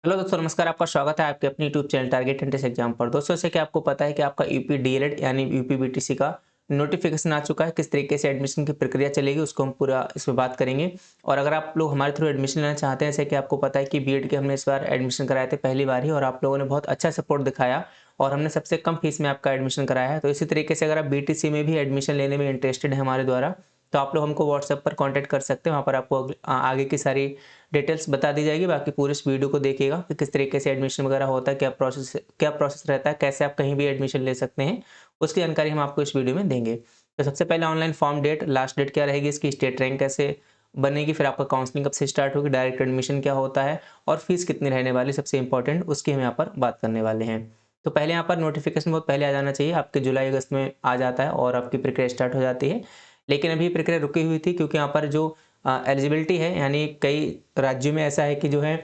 Hello दोस्तों, नमस्कार। आपका स्वागत है आपके अपने YouTube channel target entrance exam पर। दोस्तों, जैसे कि आपको पता है कि आपका यूपी डीएलएड यानी यूपी बीटीसी का नोटिफिकेशन आ चुका है। किस तरीके से एडमिशन की प्रक्रिया चलेगी उसको हम पूरा इसमें बात करेंगे। और अगर आप लोग हमारे थ्रू एडमिशन लेना चाहते हैं, जैसे कि आपको पता है कि बीएड के हमने इस बार एडमिशन कराए थे पहली बार ही, और आप लोगों ने बहुत अच्छा सपोर्ट दिखाया और हमने सबसे कम फीस में आपका एडमिशन कराया है। तो इसी तरीके से अगर आप बीटीसी में भी एडमिशन लेने में इंटरेस्टेड है हमारे द्वारा, तो आप लोग हमको व्हाट्सएप पर कॉन्टैक्ट कर सकते हैं। वहाँ पर आपको आगे की सारी डिटेल्स बता दी जाएगी। बाकी पूरे इस वीडियो को देखिएगा कि किस तरीके से एडमिशन वगैरह होता है, क्या प्रोसेस रहता है, कैसे आप कहीं भी एडमिशन ले सकते हैं, उसकी जानकारी हम आपको इस वीडियो में देंगे। तो सबसे पहले online form date, last date क्या रहेगी इसकी, स्टेट रैंक कैसे बनेगी, फिर आपका काउंसलिंग कब से स्टार्ट होगी, डायरेक्ट एडमिशन क्या होता है और फीस कितनी रहने वाली, सबसे इंपॉर्टेंट उसकी हम यहाँ पर बात करने वाले हैं। तो पहले यहाँ पर नोटिफिकेशन बहुत पहले आ जाना चाहिए, आपके जुलाई अगस्त में आ जाता है और आपकी प्रक्रिया स्टार्ट हो जाती है। लेकिन अभी प्रक्रिया रुकी हुई थी क्योंकि यहाँ पर जो एलिजिबिलिटी है, यानी कई राज्यों में ऐसा है कि जो है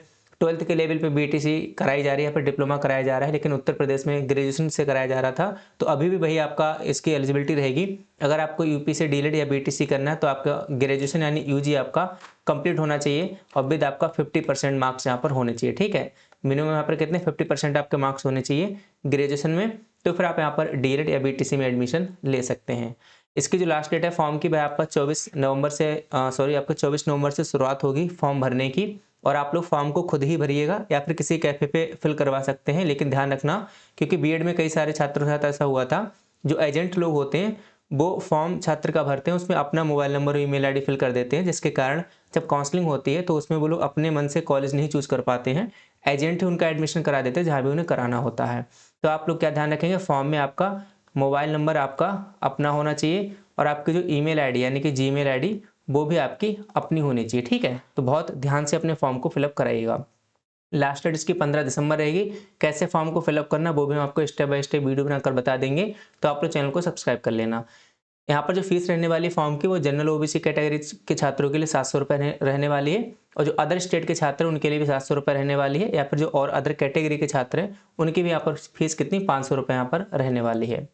12th के लेवल पे बीटीसी कराई जा रही है, फिर डिप्लोमा कराया जा रहा है, लेकिन उत्तर प्रदेश में ग्रेजुएशन से कराया जा रहा था। तो अभी भी वही आपका इसकी एलिजिबिलिटी रहेगी। अगर आपको यूपी से डीएलएड या बीटीसी करना है तो आपका ग्रेजुएशन यानी यूजी आपका कंप्लीट होना चाहिए और विद आपका 50% मार्क्स यहाँ पर होने चाहिए। ठीक है, मिनिमम यहाँ पर कितने 50% आपके मार्क्स होने चाहिए ग्रेजुएशन में, तो फिर आप यहाँ पर डीएलएड या बीटीसी में एडमिशन ले सकते हैं। इसकी जो लास्ट डेट है फॉर्म की, वह आपका 24 नवंबर से शुरुआत होगी फॉर्म भरने की। और आप लोग फॉर्म को खुद ही भरिएगा या फिर किसी कैफे पे फिल करवा सकते हैं। लेकिन ध्यान रखना, क्योंकि बीएड में कई सारे छात्रों के साथ ऐसा हुआ था, जो एजेंट लोग होते हैं वो फॉर्म छात्र का भरते हैं, उसमें अपना मोबाइल नंबर और ईमेल आईडी फिल कर देते हैं, जिसके कारण जब काउंसलिंग होती है तो उसमें वो लोग अपने मन से कॉलेज नहीं चूज कर पाते हैं। एजेंट ही उनका एडमिशन करा देते हैं जहाँ भी उन्हें कराना होता है। तो आप लोग क्या ध्यान रखेंगे, फॉर्म में आपका मोबाइल नंबर आपका अपना होना चाहिए और आपकी जो ईमेल आईडी यानी कि जीमेल आईडी वो भी आपकी अपनी होनी चाहिए। ठीक है, तो बहुत ध्यान से अपने फॉर्म को फिलअप कराइएगा। लास्ट डेट इसकी 15 दिसंबर रहेगी। कैसे फॉर्म को फिलअप करना वो भी हम आपको स्टेप बाय स्टेप वीडियो बनाकर बता देंगे। तो आप लोग चैनल को सब्सक्राइब कर लेना। यहाँ पर जो फीस रहने वाली फॉर्म की, वो जनरल ओबीसी कैटेगरी के छात्रों के लिए 700 रुपये रहने वाली है, और जो अदर स्टेट के छात्र हैं उनके लिए भी 700 रुपये रहने वाली है, या फिर जो और अदर कैटेगरी के छात्र हैं उनकी भी यहाँ पर फीस कितनी 500 रुपये यहाँ पर रहने वाली है।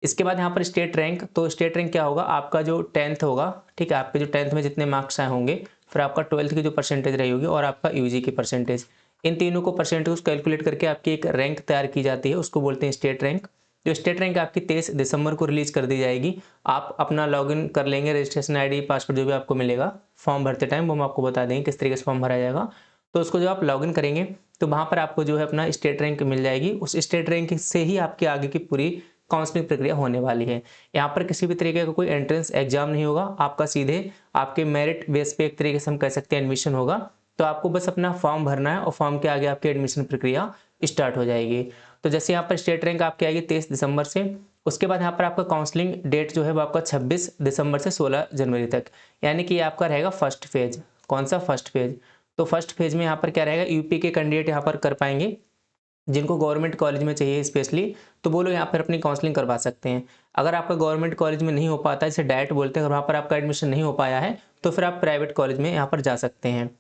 इसके बाद यहाँ पर स्टेट रैंक, तो स्टेट रैंक क्या होगा, आपका जो 10th होगा, ठीक है, आपके जो 10th में जितने मार्क्स आए होंगे, फिर आपका 12th की जो परसेंटेज रही होगी और आपका यूजी की परसेंटेज, इन तीनों को परसेंटेज कैलकुलेट करके आपकी एक रैंक तैयार की जाती है, उसको बोलते हैं स्टेट रैंक। जो स्टेट रैंक आपकी 23 दिसंबर को रिलीज कर दी जाएगी। आप अपना लॉगिन कर लेंगे, रजिस्ट्रेशन आईडी पासवर्ड जो भी आपको मिलेगा फॉर्म भरते टाइम, वो हम आपको बता देंगे किस तरीके से फॉर्म भरा जाएगा। तो उसको जब आप लॉगिन करेंगे तो वहाँ पर आपको जो है अपना स्टेट रैंक मिल जाएगी। उस स्टेट रैंक से ही आपकी आगे की पूरी काउंसलिंग प्रक्रिया होने वाली है। यहाँ पर किसी भी तरीके का कोई एंट्रेंस एग्जाम नहीं होगा, आपका सीधे आपके मेरिट बेस पे एक तरीके से हम कह सकते हैं एडमिशन होगा। तो आपको बस अपना फॉर्म भरना है और फॉर्म के आगे आपकी एडमिशन प्रक्रिया स्टार्ट हो जाएगी। तो जैसे यहाँ पर स्टेट रैंक आपकी आएगी 23 दिसंबर से, उसके बाद यहाँ पर आपका काउंसलिंग डेट जो है वो आपका 26 दिसंबर से 16 जनवरी तक, यानी कि आपका रहेगा फर्स्ट फेज। कौन सा फर्स्ट फेज, तो फर्स्ट फेज में यहाँ पर क्या रहेगा, यूपी के कैंडिडेट यहाँ पर कर पाएंगे जिनको गवर्नमेंट कॉलेज में चाहिए स्पेशली, तो वो लोग यहाँ पर अपनी काउंसलिंग करवा सकते हैं। अगर आपका गवर्नमेंट कॉलेज में नहीं हो पाता है, जैसे डायरेक्ट बोलते हैं, अगर वहाँ पर आपका एडमिशन नहीं हो पाया है तो फिर आप प्राइवेट कॉलेज में यहाँ पर जा सकते हैं।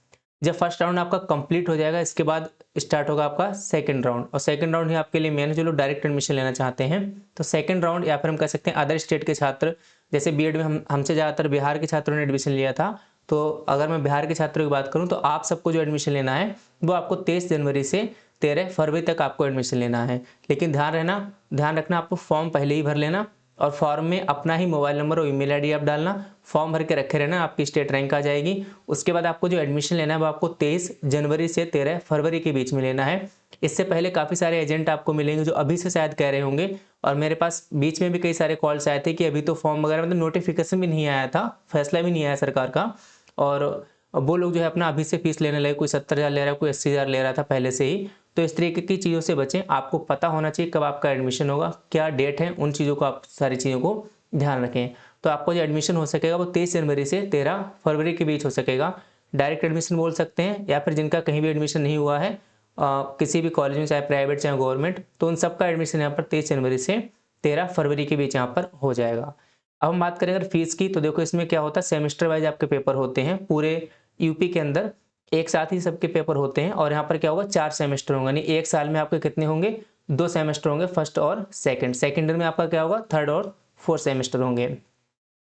जब फर्स्ट राउंड आपका कंप्लीट हो जाएगा, इसके बाद स्टार्ट होगा आपका सेकंड राउंड, और सेकंड राउंड ही आपके लिए मेन है जो लोग डायरेक्ट एडमिशन लेना चाहते हैं। तो सेकंड राउंड या फिर हम कह सकते हैं अदर स्टेट के छात्र, जैसे बीएड में हमसे ज़्यादातर बिहार के छात्रों ने एडमिशन लिया था, तो अगर मैं बिहार के छात्रों की बात करूँ तो आप सबको जो एडमिशन लेना है वो आपको 23 जनवरी से 13 फरवरी तक आपको एडमिशन लेना है। लेकिन ध्यान रखना, आपको फॉर्म पहले ही भर लेना और फॉर्म में अपना ही मोबाइल नंबर और ईमेल आईडी आप डालना, फॉर्म भर के रखे रहना, आपकी स्टेट रैंक आ जाएगी। उसके बाद आपको जो एडमिशन लेना है वो आपको 23 जनवरी से 13 फरवरी के बीच में लेना है। इससे पहले काफ़ी सारे एजेंट आपको मिलेंगे जो अभी से शायद कह रहे होंगे, और मेरे पास बीच में भी कई सारे कॉल्स आए थे कि अभी तो फॉर्म वगैरह मतलब नोटिफिकेशन भी नहीं आया था, फैसला भी नहीं आया सरकार का, और वो लोग जो है अपना अभी से फीस लेने लगे, कोई 70,000 ले रहा है, कोई 80,000 ले रहा था पहले से ही। तो इस तरीके की चीज़ों से बचें, आपको पता होना चाहिए कब आपका एडमिशन होगा, क्या डेट है, उन चीज़ों को आप सारी चीज़ों को ध्यान रखें। तो आपको जो एडमिशन हो सकेगा वो 23 जनवरी से 13 फरवरी के बीच हो सकेगा। डायरेक्ट एडमिशन बोल सकते हैं, या फिर जिनका कहीं भी एडमिशन नहीं हुआ है किसी भी कॉलेज में, चाहे प्राइवेट चाहे गवर्नमेंट, तो उन सबका एडमिशन यहाँ पर 23 जनवरी से 13 फरवरी के बीच यहाँ पर हो जाएगा। अब हम बात करें अगर फीस की, तो देखो इसमें क्या होता है, सेमेस्टर वाइज आपके पेपर होते हैं पूरे यूपी के अंदर, एक साथ ही सबके पेपर होते हैं। और यहाँ पर क्या होगा, 4 सेमेस्टर होंगे, यानी एक साल में आपके कितने होंगे, 2 सेमेस्टर होंगे, फर्स्ट और सेकंड। सेकंड ईयर में आपका क्या होगा, थर्ड और फोर्थ सेमेस्टर होंगे।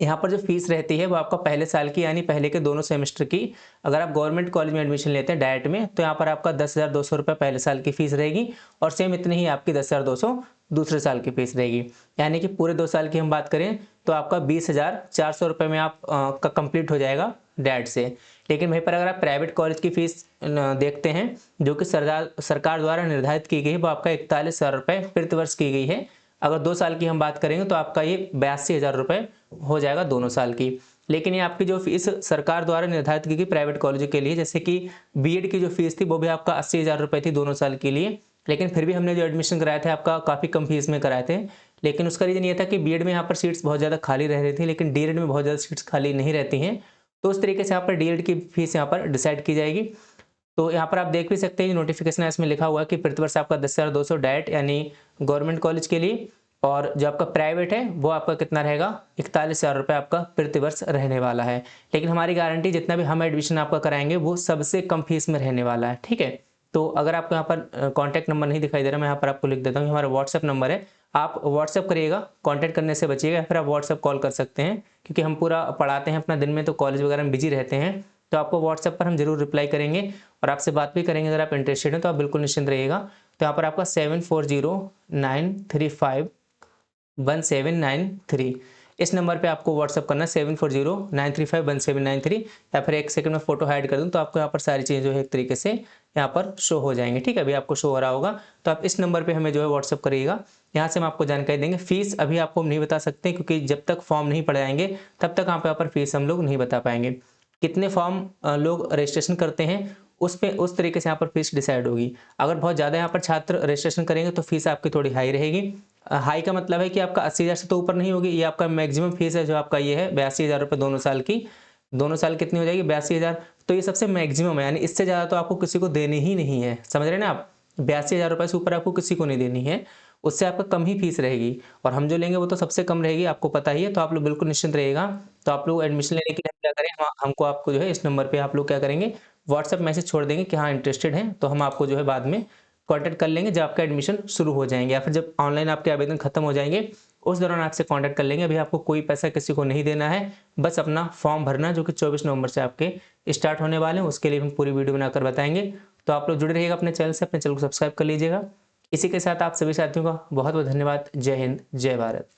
यहाँ पर जो फीस रहती है वो आपका पहले साल की यानी पहले के दोनों सेमेस्टर की, अगर आप गवर्नमेंट कॉलेज में एडमिशन लेते हैं डायरेक्ट में, तो यहाँ पर आपका 10,200 रुपये पहले साल की फीस रहेगी और सेम इतनी ही आपकी 10,200 दूसरे साल की फीस रहेगी। यानी कि पूरे 2 साल की हम बात करें तो आपका 20,400 रुपये में आप का कंप्लीट हो जाएगा डायरेक्ट से। लेकिन वहीं पर अगर आप प्राइवेट कॉलेज की फीस देखते हैं जो कि सरकार द्वारा निर्धारित की गई है, वो आपका 41,000 रुपये प्रति वर्ष की गई है। अगर 2 साल की हम बात करेंगे तो आपका ये 82,000 रुपये हो जाएगा दोनों साल की। लेकिन ये आपकी जो फीस सरकार द्वारा निर्धारित की गई प्राइवेट कॉलेजों के लिए, जैसे कि बीएड की जो फीस थी वो भी आपका 80,000 रुपये थी दोनों साल के लिए। लेकिन फिर भी हमने जो एडमिशन कराए थे आपका काफ़ी कम फीस में कराए थे। लेकिन उसका रीज़न ये था कि बीएड में यहाँ पर सीट्स बहुत ज़्यादा खाली रह रही थी, लेकिन डीएड में बहुत ज़्यादा सीट्स खाली नहीं रहती हैं। तो उस तरीके से यहाँ पर डीएड की फीस यहाँ पर डिसाइड की जाएगी। तो यहाँ पर आप देख भी सकते हैं नोटिफिकेशन है, इसमें लिखा हुआ है कि प्रतिवर्ष आपका 10,200 डाइट यानी गवर्नमेंट कॉलेज के लिए, और जो आपका प्राइवेट है वो आपका कितना रहेगा, 41,000 रुपये आपका प्रतिवर्ष रहने वाला है। लेकिन हमारी गारंटी जितना भी हम एडमिशन आपका कराएंगे वो सबसे कम फीस में रहने वाला है, ठीक है। तो अगर आपको यहाँ पर कॉन्टैक्ट नंबर नहीं दिखाई दे रहा, मैं यहाँ पर आपको लिख देता हूँ, हमारा व्हाट्सएप नंबर है, आप व्हाट्सएप करिएगा, कॉन्टैक्ट करने से बचिएगा, या फिर आप व्हाट्सएप कॉल कर सकते हैं, क्योंकि हम पूरा पढ़ाते हैं अपना दिन में, तो कॉलेज वगैरह में बिजी रहते हैं। तो आपको व्हाट्सएप पर हम जरूर रिप्लाई करेंगे और आपसे बात भी करेंगे। अगर आप इंटरेस्टेड हैं तो आप बिल्कुल निश्चिंत रहिएगा। तो यहाँ पर आपका 7409351793 इस नंबर पे आपको व्हाट्सअप करना है, 7409351793, या फिर एक सेकंड में फोटो हाइड कर दूं तो आपको यहाँ पर सारी चीज़ें जो है एक तरीके से यहाँ पर शो हो जाएंगे, ठीक है। अभी आपको शो हो रहा होगा, तो आप इस नंबर पे हमें जो है व्हाट्सअप करिएगा, यहाँ से हम आपको जानकारी देंगे। फीस अभी आपको हम नहीं बता सकते, क्योंकि जब तक फॉर्म नहीं पढ़ाएंगे तब तक यहाँ पर फीस हम लोग नहीं बता पाएंगे। कितने फॉर्म लोग रजिस्ट्रेशन करते हैं उस तरीके से यहाँ पर फीस डिसाइड होगी। अगर बहुत ज़्यादा यहाँ पर छात्र रजिस्ट्रेशन करेंगे तो फीस आपकी थोड़ी हाई रहेगी। हाई का मतलब है कि आपका 80,000 से तो ऊपर नहीं होगी, ये आपका मैक्सिमम फीस है जो आपका ये है 82,000 रुपये दोनों साल की। दोनों साल कितनी हो जाएगी, 82,000, तो ये सबसे मैक्सिमम है, यानी इससे ज़्यादा तो आपको किसी को देनी ही नहीं है, समझ रहे हैं ना आप। 82,000 रुपये से ऊपर आपको किसी को नहीं देनी है, उससे आपका कम ही फीस रहेगी, और हम जो लेंगे वो तो सबसे कम रहेगी, आपको पता ही है। तो आप लोग बिल्कुल निश्चिंत रहिएगा। तो आप लोग एडमिशन लेने के लिए क्या करें, हमको आपको जो है इस नंबर पे आप लोग क्या करेंगे, व्हाट्सएप मैसेज छोड़ देंगे कि हाँ इंटरेस्टेड हैं, तो हम आपको जो है बाद में कांटेक्ट कर लेंगे जब आपका एडमिशन शुरू हो जाएंगे, या फिर जब ऑनलाइन आपके आवेदन खत्म हो जाएंगे उस दौरान आपसे कांटेक्ट कर लेंगे। अभी आपको कोई पैसा किसी को नहीं देना है, बस अपना फॉर्म भरना, जो कि 24 नवंबर से आपके स्टार्ट होने वाले हैं, उसके लिए हम पूरी वीडियो बनाकर बताएंगे। तो आप लोग जुड़े रहिएगा अपने चैनल से, अपने चैनल को सब्सक्राइब कर लीजिएगा। इसी के साथ आप सभी साथियों का बहुत बहुत धन्यवाद। जय हिंद, जय भारत।